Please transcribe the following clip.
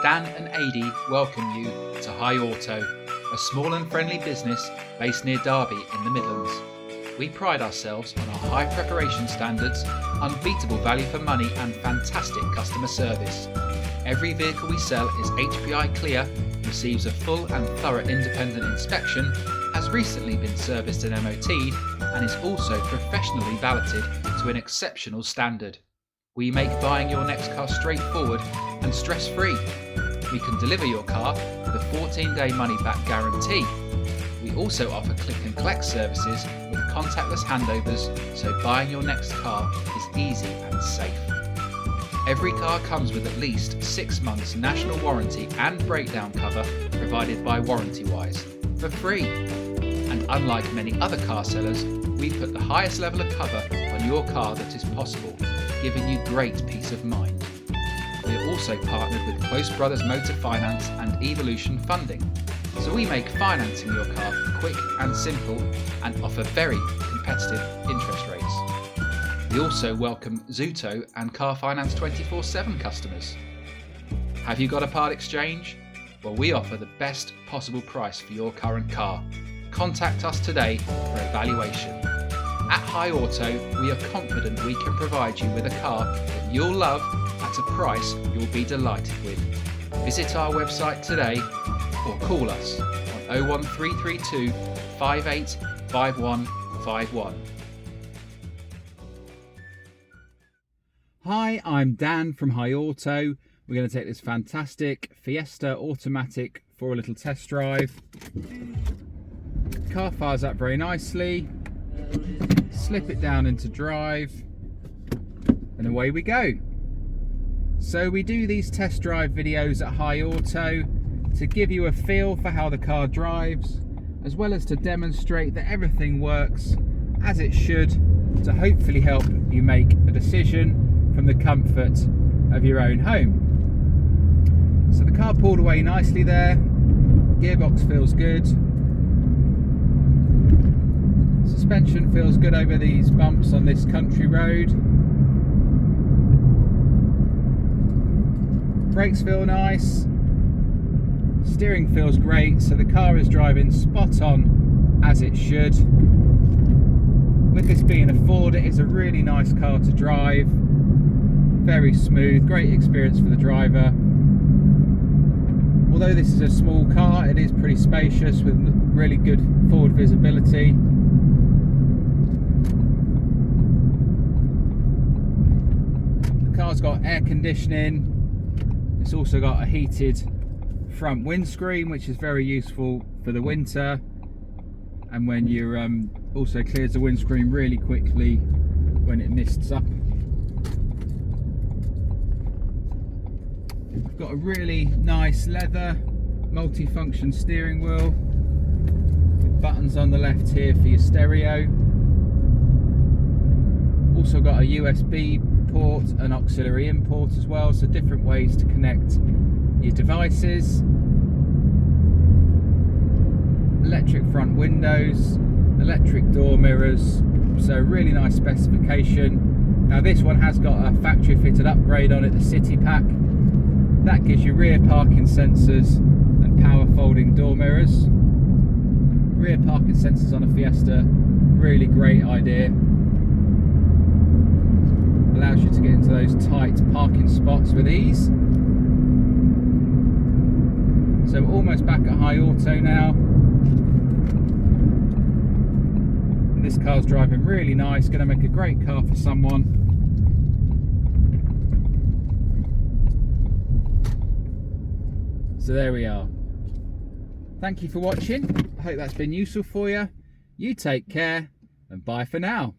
Dan and Adi welcome you to High Auto, a small and friendly business based near Derby in the Midlands. We pride ourselves on our high preparation standards, unbeatable value for money and fantastic customer service. Every vehicle we sell is HPI clear, receives a full and thorough independent inspection, has recently been serviced and MOT'd, and is also professionally valeted to an exceptional standard. We make buying your next car straightforward and stress-free. We can deliver your car with a 14-day money-back guarantee. We also offer click and collect services with contactless handovers, so buying your next car is easy and safe. Every car comes with at least 6 months national warranty and breakdown cover provided by Warrantywise for free. And unlike many other car sellers, we put the highest level of cover on your car that is possible, giving you great peace of mind. We are also partnered with Close Brothers Motor Finance and Evolution Funding, so we make financing your car quick and simple and offer very competitive interest rates. We also welcome Zuto and Car Finance 24/7 customers. Have you got a part exchange? Well, we offer the best possible price for your current car. Contact us today for evaluation. At High Auto, we are confident we can provide you with a car that you'll love at a price you'll be delighted with. Visit our website today or call us on 01332 585151. Hi, I'm Dan from High Auto. We're going to take this fantastic Fiesta automatic for a little test drive. Car fires up very nicely. Slip it down into drive and away we go. So we do these test drive videos at High Auto to give you a feel for how the car drives, as well as to demonstrate that everything works as it should, to hopefully help you make a decision from the comfort of your own home. So the car pulled away nicely there, gearbox feels good, suspension feels good over these bumps on this country road, brakes feel nice, steering feels great, so the car is driving spot on as it should. With this being a Ford, it is a really nice car to drive, very smooth, great experience for the driver. Although this is a small car, it is pretty spacious with really good forward visibility. The car's got air conditioning. It's also got a heated front windscreen, which is very useful for the winter, and when you're also clears the windscreen really quickly when it mists up. We've got a really nice leather multifunction steering wheel with buttons on the left here for your stereo. Also got a USB port and auxiliary in port as well, so different ways to connect your devices. Electric front windows, electric door mirrors, so really nice specification. Now this one has got a factory fitted upgrade on it, the City Pack. That gives you rear parking sensors and power folding door mirrors. Rear parking sensors on a Fiesta, really great idea. Allows you to get into those tight parking spots with ease. So we're almost back at High Auto now. This car's driving really nice, going to make a great car for someone. So there we are. Thank you for watching. I hope that's been useful for you. You take care and bye for now.